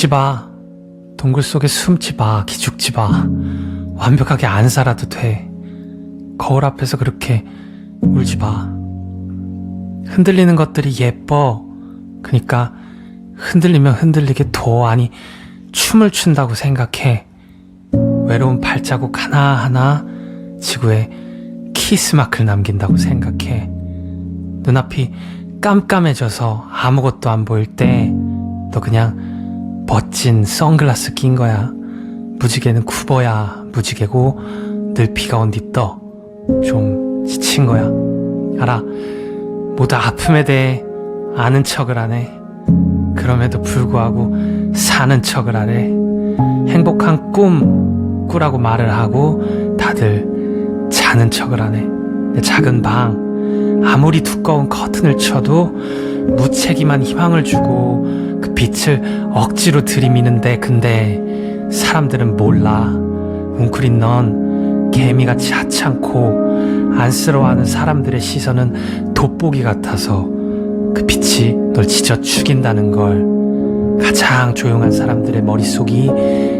죽지 마. 동굴 속에 숨지 마. 기죽지 마. 완벽하게 안 살아도 돼. 거울 앞에서 그렇게 울지 마. 흔들리는 것들이 예뻐. 그니까 흔들리면 흔들리게 둬. 아니, 춤을 춘다고 생각해. 외로운 발자국 하나하나 지구에 키스마크를 남긴다고 생각해. 눈앞이 깜깜해져서 아무것도 안 보일 때 너 그냥 멋진 선글라스 낀 거야. 무지개는 쿠버야. 무지개고 늘 비가 온 뒤 떠. 좀 지친 거야. 알아. 모두 아픔에 대해 아는 척을 안 해. 그럼에도 불구하고 사는 척을 하래. 행복한 꿈 꾸라고 말을 하고 다들 자는 척을 하네. 내 작은 방 아무리 두꺼운 커튼을 쳐도 무책임한 희망을 주고 그 빛을 억지로 들이미는데, 근데 사람들은 몰라. 웅크린 넌 개미같이 하찮고 안쓰러워하는 사람들의 시선은 돋보기 같아서 그 빛이 널 지져 죽인다는 걸. 가장 조용한 사람들의 머릿속이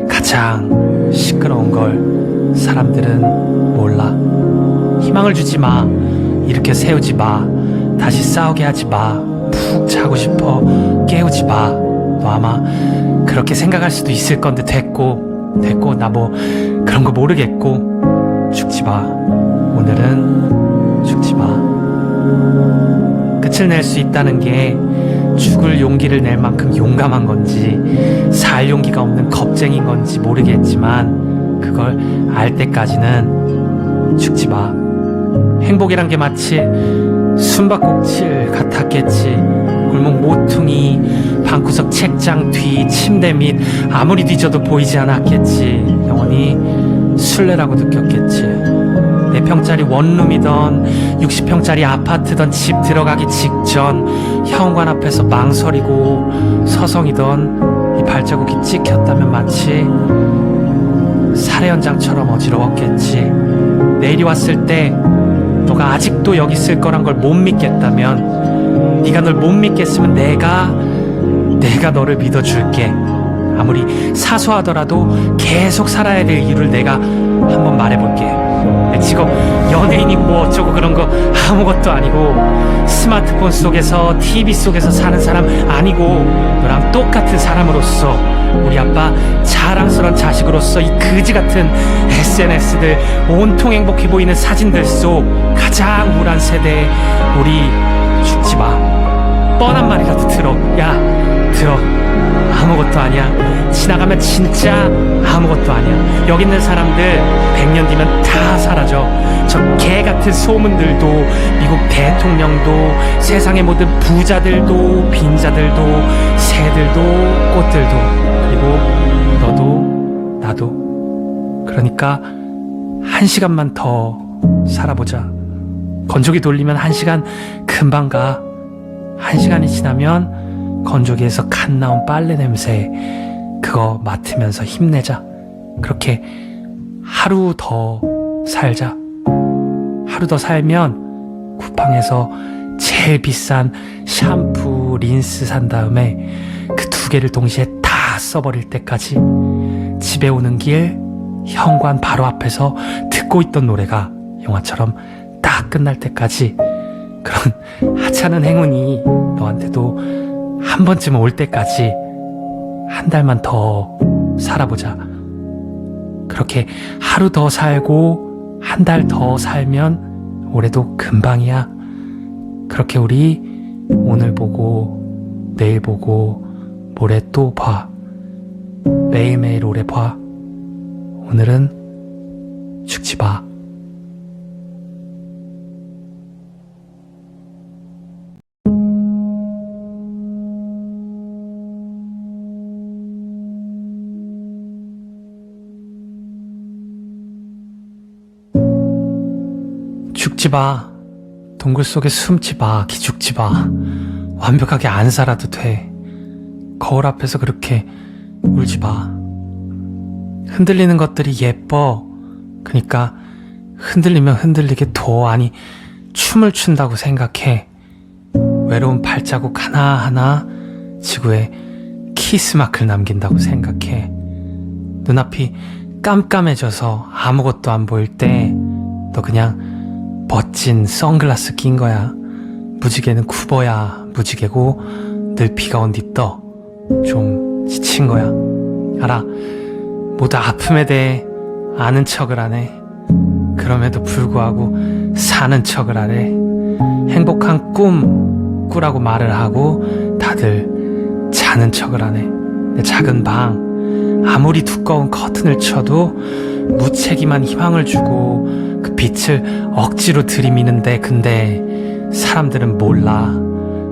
가장 시끄러운 걸 사람들은 몰라. 희망을 주지 마. 일으켜 세우지 마. 다시 싸우게 하지 마. 푹 자고 싶어 깨우지 마. 너 아마 그렇게 생각할 수도 있을 건데 됐고 나 뭐 그런 거 모르겠고. 죽지 마. 오늘은 죽지 마. 끝을 낼 수 있다는 게 죽을 용기를 낼 만큼 용감한 건지 살 용기가 없는 겁쟁인 건지 모르겠지만 그걸 알 때까지는 죽지 마. 행복이란 게 마치 숨바꼭질 같았겠지. 골목 모퉁이, 방구석 책장 뒤, 침대 밑 아무리 뒤져도 보이지 않았겠지. 영원히 술래라고 느꼈겠지. 4평짜리 원룸이던 60평짜리 아파트던 집 들어가기 직전 현관 앞에서 망설이고 서성이던 이 발자국이 찍혔다면 마치 살해 현장처럼 어지러웠겠지. 내일이 왔을 때 너가 아직도 여기 있을 거란 걸 못 믿겠다면, 네가 널 못 믿겠으면 내가 너를 믿어줄게. 아무리 사소하더라도 계속 살아야 될 이유를 내가 한번 말해볼게. 내 직업 연예인이 뭐 어쩌고 그런 거 아무것도 아니고, 스마트폰 속에서 TV 속에서 사는 사람 아니고, 너랑 똑같은 사람으로서, 우리 아빠 자랑스러운 자식으로서 이 그지 같은 SNS들 온통 행복해 보이는 사진들 속 가장 우울한 세대에 우리 죽지 마. 뻔한 말이라도 들어. 야, 들어. 아무것도 아니야. 지나가면 진짜 아무것도 아니야. 여기 있는 사람들 100년 뒤면 다 사라져. 저 개 같은 소문들도, 미국 대통령도, 세상의 모든 부자들도, 빈자들도, 새들도, 꽃들도, 그리고 너도 나도. 그러니까 1시간만 더 살아보자. 건조기 돌리면 1시간 금방 가. 1시간이 지나면 건조기에서 갓 나온 빨래 냄새 그거 맡으면서 힘내자. 그렇게 하루 더 살자. 하루 더 살면 쿠팡에서 제일 비싼 샴푸, 린스 산 다음에 그 2개를 동시에 다 써버릴 때까지 집에 오는 길 현관 바로 앞에서 듣고 있던 노래가 영화처럼 딱 끝날 때까지, 그런 하찮은 행운이 너한테도 한 번쯤 올 때까지 1달만 더 살아보자. 그렇게 하루 더 살고 1달 더 살면 올해도 금방이야. 그렇게 우리 오늘 보고 내일 보고 모레 또 봐. 매일매일 오래 봐. 오늘은 죽지 마. 죽지 마. 동굴 속에 숨지 마. 기죽지 마. 완벽하게 안 살아도 돼. 거울 앞에서 그렇게 울지 마. 흔들리는 것들이 예뻐. 그니까 흔들리면 흔들리게 둬. 아니, 춤을 춘다고 생각해. 외로운 발자국 하나하나 지구에 키스마크를 남긴다고 생각해. 눈앞이 깜깜해져서 아무것도 안 보일 때 너 그냥 멋진 선글라스 낀 거야. 무지개는 쿠버야 무지개고 늘 비가 온 뒤 떠. 좀 지친 거야. 알아. 모두 아픔에 대해 아는 척을 안 해. 그럼에도 불구하고 사는 척을 안 해. 행복한 꿈 꾸라고 말을 하고 다들 자는 척을 안 해. 내 작은 방 아무리 두꺼운 커튼을 쳐도 무책임한 희망을 주고 그 빛을 억지로 들이미는데 근데 사람들은 몰라.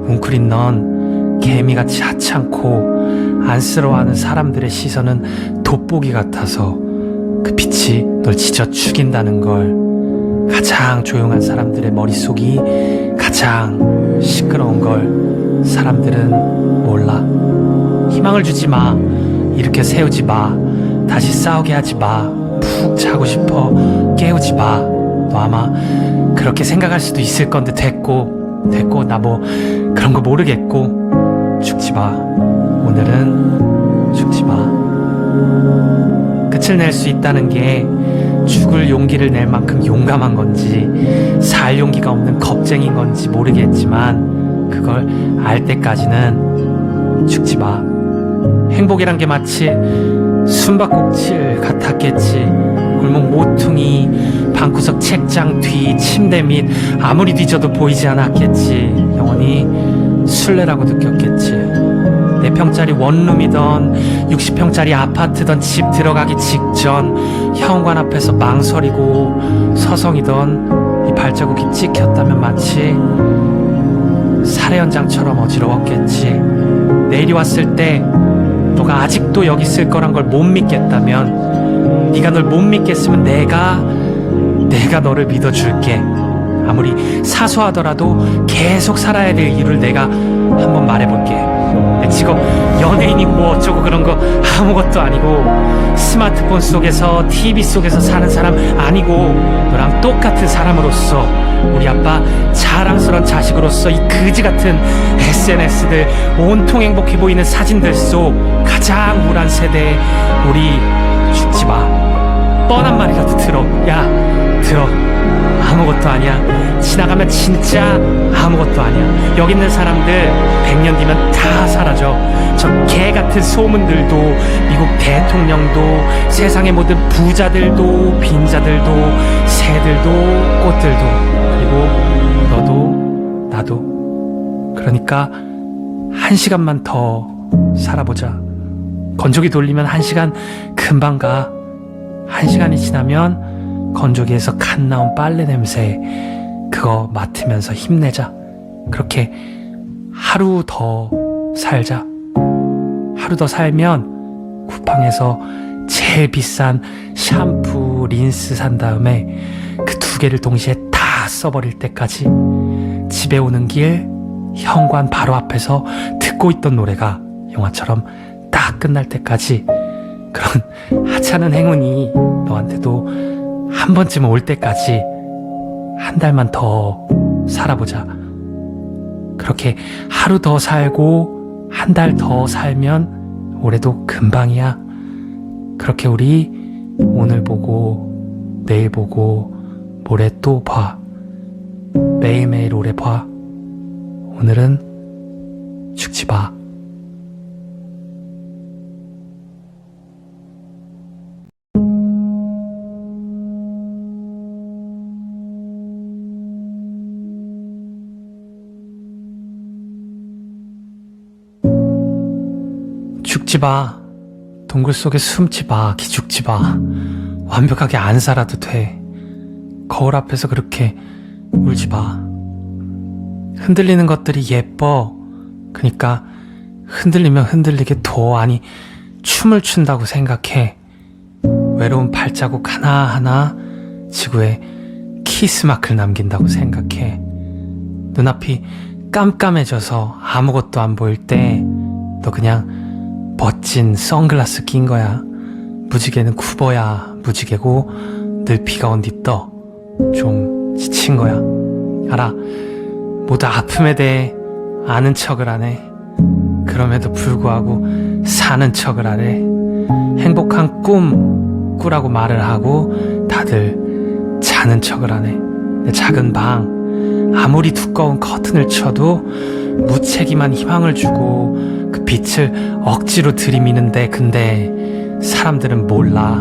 웅크린 넌 개미같이 하찮고 안쓰러워하는 사람들의 시선은 돋보기 같아서 그 빛이 널 지져 죽인다는 걸. 가장 조용한 사람들의 머릿속이 가장 시끄러운 걸 사람들은 몰라. 희망을 주지 마. 일으켜 세우지 마. 다시 싸우게 하지 마. 푹 자고 싶어 깨우지 마. 너 아마 그렇게 생각할 수도 있을 건데 됐고 나 뭐 그런 거 모르겠고 죽지 마. 오늘은 죽지 마. 끝을 낼 수 있다는 게 죽을 용기를 낼 만큼 용감한 건지 살 용기가 없는 겁쟁인 건지 모르겠지만 그걸 알 때까지는 죽지 마. 행복이란 게 마치 숨바꼭질 같았겠지. 골목 모퉁이, 방구석 책장 뒤, 침대 밑 아무리 뒤져도 보이지 않았겠지. 영원히 술래라고 느꼈겠지. 4평짜리 원룸이던 60평짜리 아파트던 집 들어가기 직전 현관 앞에서 망설이고 서성이던 이 발자국이 찍혔다면 마치 살해 현장처럼 어지러웠겠지. 내일이 왔을 때 너가 아직도 여기 있을 거란 걸 못 믿겠다면 네가 널 못 믿겠으면 내가 너를 믿어줄게. 아무리 사소하더라도 계속 살아야 될 이유를 내가 한번 말해볼게. 내 직업 연예인이고 뭐 어쩌고 그런 거 아무것도 아니고 스마트폰 속에서 TV 속에서 사는 사람 아니고 너랑 똑같은 사람으로서 우리 아빠 자랑스러운 자식으로서 이 그지 같은 SNS들 온통 행복해 보이는 사진들 속 가장 우울한 세대에 우리 죽지 마. 뻔한 말이라도 들어. 야 들어. 아무것도 아니야. 지나가면 진짜 아무것도 아니야. 여기 있는 사람들 100년 뒤면 다 사라져. 저 개같은 소문들도 미국 대통령도 세상의 모든 부자들도 빈자들도 새들도 꽃들도 그리고 너도 나도. 그러니까 1시간만 더 살아보자. 건조기 돌리면 1시간 금방 가. 1시간이 지나면 건조기에서 갓 나온 빨래 냄새 그거 맡으면서 힘내자. 그렇게 하루 더 살자. 하루 더 살면 쿠팡에서 제일 비싼 샴푸, 린스 산 다음에 그 2개를 동시에 다 써버릴 때까지 집에 오는 길 현관 바로 앞에서 듣고 있던 노래가 영화처럼 딱 끝날 때까지 그런 하찮은 행운이 너한테도 한 번쯤 올 때까지 1달만 더 살아보자. 그렇게 하루 더 살고 1달 더 살면 올해도 금방이야. 그렇게 우리 오늘 보고 내일 보고 모레 또 봐. 매일매일 오래 봐. 오늘은 죽지 마. 죽지 마. 동굴 속에 숨지 마. 기죽지 마. 완벽하게 안 살아도 돼. 거울 앞에서 그렇게 울지 마. 흔들리는 것들이 예뻐. 그러니까 흔들리면 흔들리게 둬. 아니 춤을 춘다고 생각해. 외로운 발자국 하나하나 지구에 키스마크를 남긴다고 생각해. 눈앞이 깜깜해져서 아무것도 안 보일 때 너 그냥 멋진 선글라스 낀 거야. 무지개는 쿠버야 무지개고 늘 비가 온 뒤 떠. 좀 지친 거야. 알아. 모두 아픔에 대해 아는 척을 안 해. 그럼에도 불구하고 사는 척을 하래. 행복한 꿈 꾸라고 말을 하고 다들 자는 척을 하네. 내 작은 방 아무리 두꺼운 커튼을 쳐도 무책임한 희망을 주고 그 빛을 억지로 들이미는데 근데 사람들은 몰라.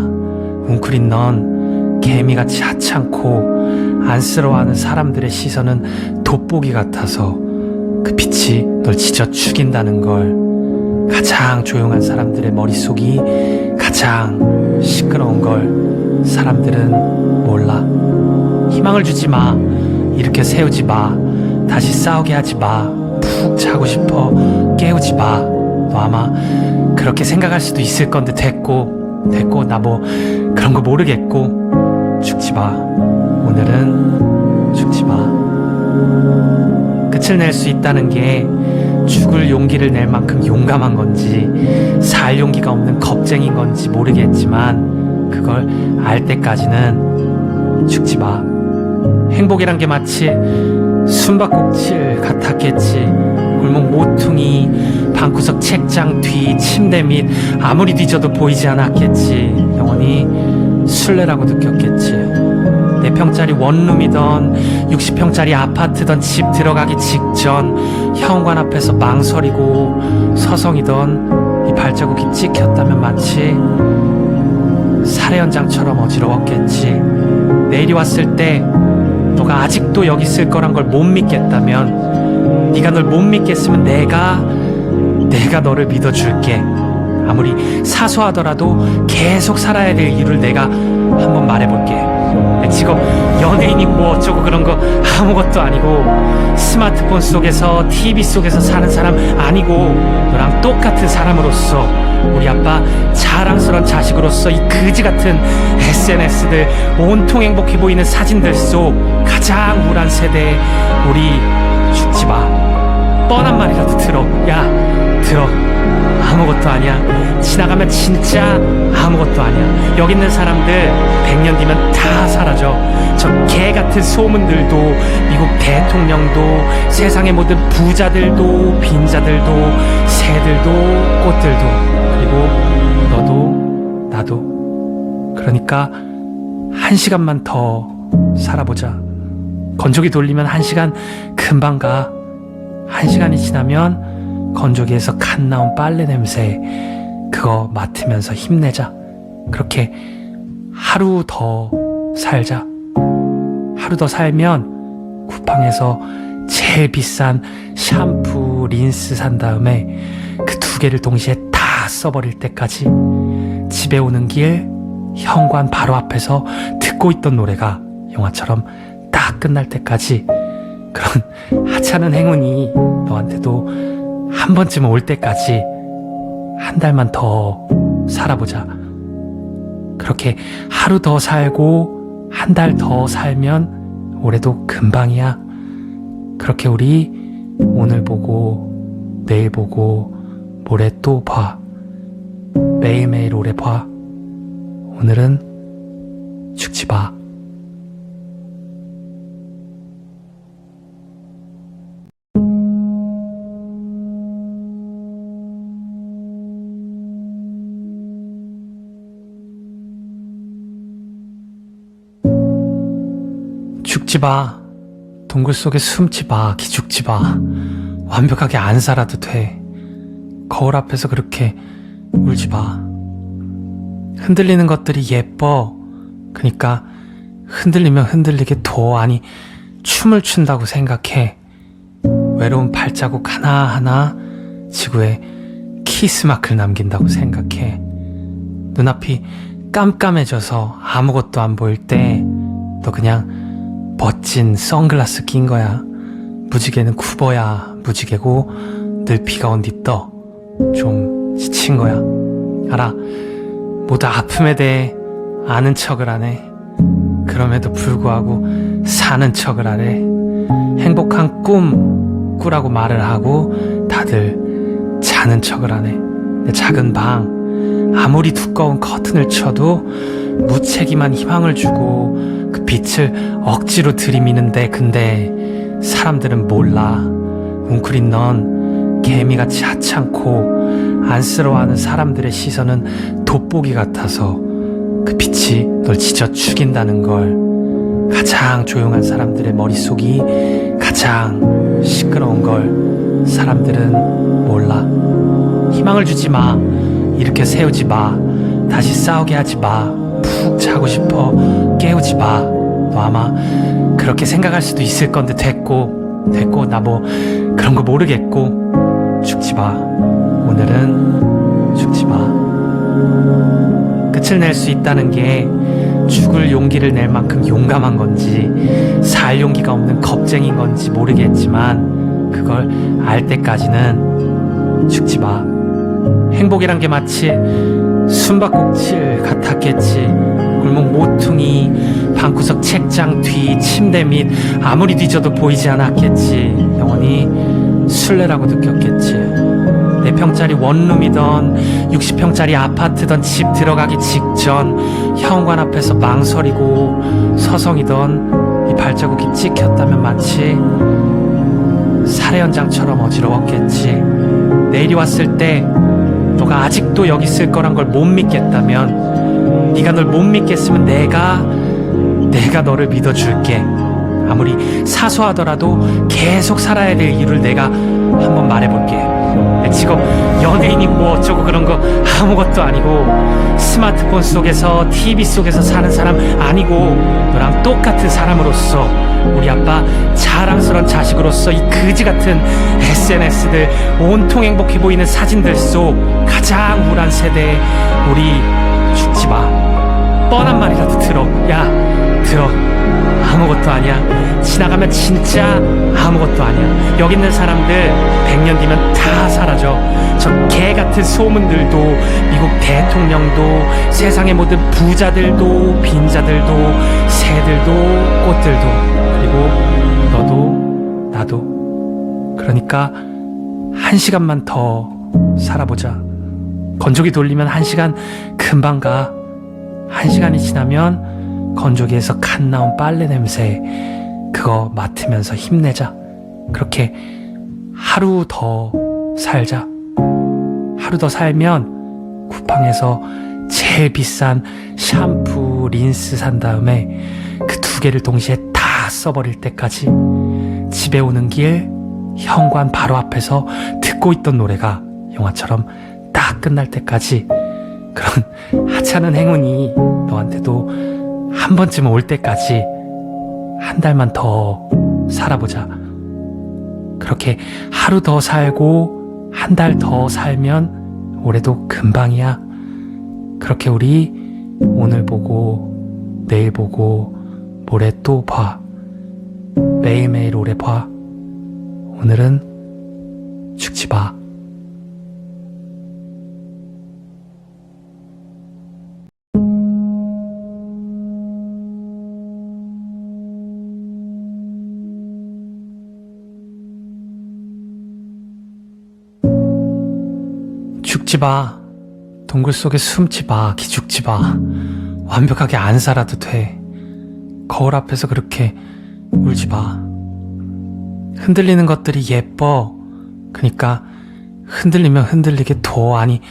웅크린 넌 개미같이 하찮고 안쓰러워하는 사람들의 시선은 돋보기 같아서 그 빛이 널 지져 죽인다는 걸. 가장 조용한 사람들의 머릿속이 가장 시끄러운 걸 사람들은 몰라. 희망을 주지 마. 일으켜 세우지 마. 다시 싸우게 하지 마. 푹 자고 싶어 깨우지 마. 너 아마 그렇게 생각할 수도 있을 건데 됐고 나 뭐 그런 거 모르겠고 죽지 마. 오늘은 죽지 마. 끝을 낼 수 있다는 게 죽을 용기를 낼 만큼 용감한 건지 살 용기가 없는 겁쟁인 건지 모르겠지만 그걸 알 때까지는 죽지 마. 행복이란 게 마치 숨바꼭질 같았겠지. 골목 모퉁이, 방구석 책장 뒤, 침대 밑 아무리 뒤져도 보이지 않았겠지. 영원히 술래라고 느꼈겠지. 4평짜리 원룸이던 60평짜리 아파트던 집 들어가기 직전 현관 앞에서 망설이고 서성이던 이 발자국이 찍혔다면 마치 살해 현장처럼 어지러웠겠지. 내일이 왔을 때 너가 아직도 여기 있을 거란 걸 못 믿겠다면 네가 널 못 믿겠으면 내가 너를 믿어줄게. 아무리 사소하더라도 계속 살아야 될 이유를 내가 한번 말해볼게. 내 직업 연예인이 뭐 어쩌고 그런 거 아무것도 아니고 스마트폰 속에서 TV 속에서 사는 사람 아니고 너랑 똑같은 사람으로서 우리 아빠 자랑스러운 자식으로서 이 그지 같은 SNS들 온통 행복해 보이는 사진들 속 가장 우울한 세대에 우리 죽지 마. 뻔한 말이라도 들어. 야 들어. 아무것도 아니야. 지나가면 진짜 아무것도 아니야. 여기 있는 사람들 100년 뒤면 다 사라져. 저 개같은 소문들도 미국 대통령도 세상의 모든 부자들도 빈자들도 새들도 꽃들도 그리고 너도 나도. 그러니까 1시간만 더 살아보자. 건조기 돌리면 1시간 금방 가. 1시간이 지나면 건조기에서 갓 나온 빨래 냄새 그거 맡으면서 힘내자. 그렇게 하루 더 살자. 하루 더 살면 쿠팡에서 제일 비싼 샴푸, 린스 산 다음에 그 2개를 동시에 다 써버릴 때까지 집에 오는 길 현관 바로 앞에서 듣고 있던 노래가 영화처럼 딱 끝날 때까지 그런 하찮은 행운이 너한테도 한 번쯤 올 때까지 한 달만 더 살아보자. 그렇게 하루 더 살고 한 달 더 살면 올해도 금방이야. 그렇게 우리 오늘 보고 내일 보고 모레 또 봐. 매일매일 오래 봐. 오늘은 죽지 마. 죽지 마. 동굴 속에 숨지 마. 기죽지 마. 완벽하게 안 살아도 돼. 거울 앞에서 그렇게 울지 마. 흔들리는 것들이 예뻐. 그러니까 흔들리면 흔들리게 둬. 아니 춤을 춘다고 생각해. 외로운 발자국 하나하나 지구에 키스마크를 남긴다고 생각해. 눈앞이 깜깜해져서 아무것도 안 보일 때 너 그냥 멋진 선글라스 낀 거야. 무지개는 굽어야 무지개고 늘 비가 온 뒤 떠. 좀 지친 거야. 알아. 모두 아픔에 대해 아는 척을 하네. 그럼에도 불구하고 사는 척을 하래. 행복한 꿈 꾸라고 말을 하고 다들 자는 척을 하네. 내 작은 방 아무리 두꺼운 커튼을 쳐도 무책임한 희망을 주고 그 빛을 억지로 들이미는데 근데 사람들은 몰라. 웅크린 넌 개미같이 하찮고 안쓰러워하는 사람들의 시선은 돋보기 같아서 그 빛이 널 지쳐 죽인다는 걸 가장 조용한 사람들의 머릿속이 가장 시끄러운 걸 사람들은 몰라. 희망을 주지 마. 이렇게 세우지 마. 다시 싸우게 하지 마. 푹 자고 싶어. 깨우지 마. 너 아마 그렇게 생각할 수도 있을 건데 됐고 나 뭐 그런 거 모르겠고 죽지 마. 오늘은 죽지 마. 끝을 낼 수 있다는 게 죽을 용기를 낼 만큼 용감한 건지 살 용기가 없는 겁쟁인 건지 모르겠지만 그걸 알 때까지는 죽지 마. 행복이란 게 마치 숨바꼭질 같았겠지. 골목 모퉁이, 방구석 책장 뒤, 침대 밑 아무리 뒤져도 보이지 않았겠지. 영원히 술래라고 느꼈겠지. 4평짜리 원룸이던 60평짜리 아파트던 집 들어가기 직전 현관 앞에서 망설이고 서성이던 이 발자국이 찍혔다면 마치 살해 현장처럼 어지러웠겠지. 내일이 왔을 때 너가 아직도 여기 있을 거란 걸 못 믿겠다면, 네가 널 못 믿겠으면 내가 너를 믿어줄게. 아무리 사소하더라도 계속 살아야 될 이유를 내가 한번 말해볼게. 내 직업 연예인이 뭐 어쩌고 그런 거 아무것도 아니고, 스마트폰 속에서 TV 속에서 사는 사람 아니고, 너랑 똑같은 사람으로서, 우리 아빠 자랑스러운 자식으로서 이 그지 같은 SNS들 온통 행복해 보이는 사진들 속 가장 우울한 세대에 우리 죽지 마. 뻔한 말이라도 들어. 야, 들어. 아무것도 아니야. 지나가면 진짜 아무것도 아니야. 여기 있는 사람들 100년 뒤면 다 사라져. 저 개같은 소문들도, 미국 대통령도, 세상의 모든 부자들도, 빈자들도, 새들도, 꽃들도, 그리고 너도 나도. 그러니까 1시간만 더 살아보자. 건조기 돌리면 1시간 금방 가. 1시간이 지나면 건조기에서 갓 나온 빨래 냄새 그거 맡으면서 힘내자. 그렇게 하루 더 살자. 하루 더 살면 쿠팡에서 제일 비싼 샴푸, 린스 산 다음에 그 2개를 동시에 다 써버릴 때까지 집에 오는 길 현관 바로 앞에서 듣고 있던 노래가 영화처럼 딱 끝날 때까지, 그런 하찮은 행운이 너한테도 한 번쯤 올 때까지 1달만 더 살아보자. 그렇게 하루 더 살고 1달 더 살면 올해도 금방이야. 그렇게 우리 오늘 보고 내일 보고 모레 또 봐. 매일매일 오래 봐. 오늘은 죽지 마. 죽지 마. 동굴 속에 숨지 마. 기죽지 마. 완벽하게 안 살아도 돼. 거울 앞에서 그렇게 울지 마. 흔들리는 것들이 예뻐. 그러니까 흔들리면 흔들리게 둬. 아니,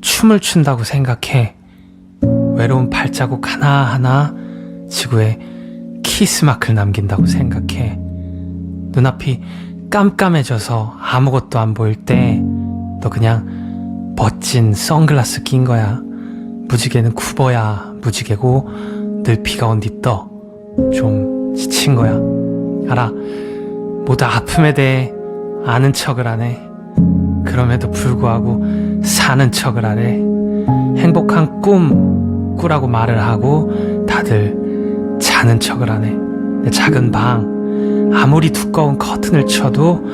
춤을 춘다고 생각해. 외로운 발자국 하나하나 지구에 키스마크를 남긴다고 생각해. 눈앞이 깜깜해져서 아무것도 안 보일 때 너 그냥 멋진 선글라스 낀 거야. 무지개는 굽어야 무지개고 늘 비가 온 뒤 떠. 좀 지친 거야. 알아. 모두 아픔에 대해 아는 척을 안 해. 그럼에도 불구하고 사는 척을 안 해. 행복한 꿈 꾸라고 말을 하고 다들 자는 척을 안 해. 내 작은 방 아무리 두꺼운 커튼을 쳐도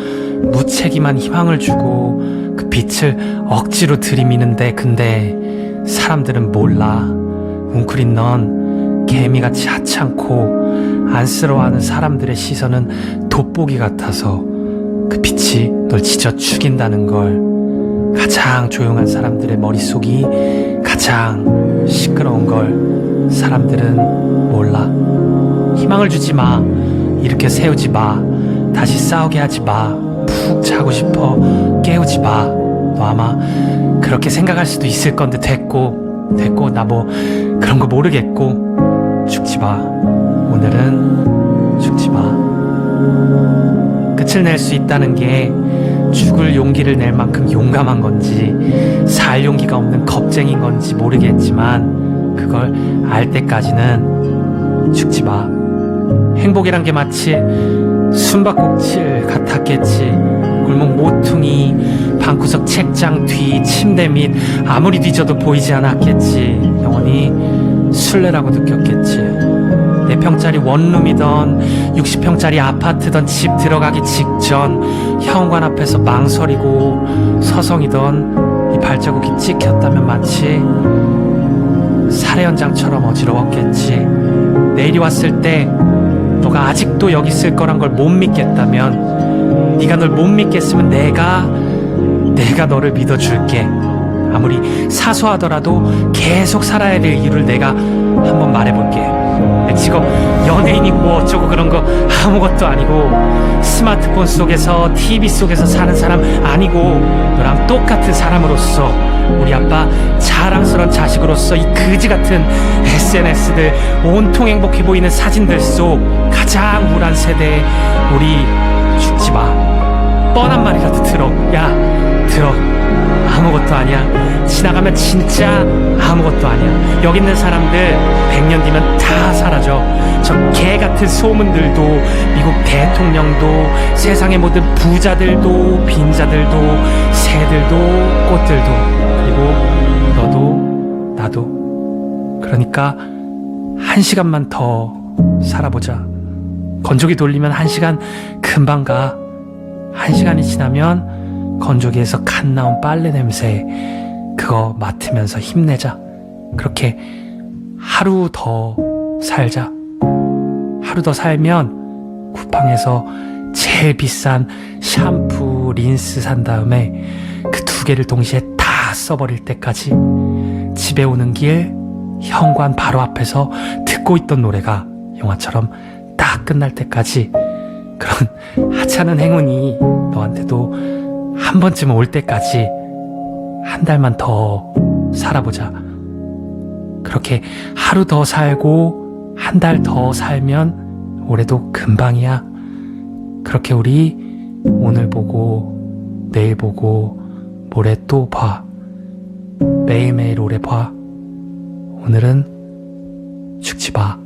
무책임한 희망을 주고 그 빛을 억지로 들이미는데, 근데 사람들은 몰라. 웅크린 넌 개미같이 하찮고 안쓰러워하는 사람들의 시선은 돋보기 같아서 그 빛이 널 지쳐 죽인다는 걸 가장 조용한 사람들의 머릿속이 가장 시끄러운 걸 사람들은 몰라. 희망을 주지 마. 이렇게 세우지 마. 다시 싸우게 하지 마. 푹 자고 싶어. 깨우지 마. 너 아마 그렇게 생각할 수도 있을 건데 됐고 나 뭐 그런 거 모르겠고 죽지 마. 오늘은 죽지 마. 끝을 낼 수 있다는 게 죽을 용기를 낼 만큼 용감한 건지 살 용기가 없는 겁쟁인 건지 모르겠지만 그걸 알 때까지는 죽지 마. 행복이란 게 마치 숨바꼭질 같았겠지. 골목 모퉁이, 방구석 책장 뒤, 침대 밑 아무리 뒤져도 보이지 않았겠지. 영원히 술래라고 느꼈겠지. 4평짜리 원룸이던 60평짜리 아파트던 집 들어가기 직전 현관 앞에서 망설이고 서성이던 이 발자국이 찍혔다면 마치 살해 현장처럼 어지러웠겠지. 내일이 왔을 때 너가 아직도 여기 있을 거란 걸 못 믿겠다면, 네가 널 못 믿겠으면 내가 너를 믿어줄게. 아무리 사소하더라도 계속 살아야 될 이유를 내가 한번 말해볼게. 내 직업 연예인이고 어쩌고 그런 거 아무것도 아니고, 스마트폰 속에서 TV 속에서 사는 사람 아니고, 너랑 똑같은 사람으로서, 우리 아빠 자랑스러운 자식으로서 이 그지 같은 SNS들 온통 행복해 보이는 사진들 속 가장 우울한 세대에 우리 죽지 마. 뻔한 말이라도 들어. 야, 들어. 아무것도 아니야. 지나가면 진짜 아무것도 아니야. 여기 있는 사람들 100년 뒤면 다 사라져. 저 개같은 소문들도, 미국 대통령도, 세상의 모든 부자들도, 빈자들도, 새들도, 꽃들도, 그리고 너도 나도. 그러니까 1시간만 더 살아보자. 건조기 돌리면 1시간 금방 가. 1시간이 지나면 건조기에서 갓 나온 빨래 냄새 그거 맡으면서 힘내자. 그렇게 하루 더 살자. 하루 더 살면 쿠팡에서 제일 비싼 샴푸, 린스 산 다음에 그 2개를 동시에 다 써버릴 때까지 집에 오는 길 현관 바로 앞에서 듣고 있던 노래가 영화처럼 딱 끝날 때까지, 그런 하찮은 행운이 너한테도 한 번쯤 올 때까지 1달만 더 살아보자. 그렇게 하루 더 살고 1달 더 살면 올해도 금방이야. 그렇게 우리 오늘 보고 내일 보고 모레 또 봐. 매일매일 오래 봐. 오늘은 죽지 마.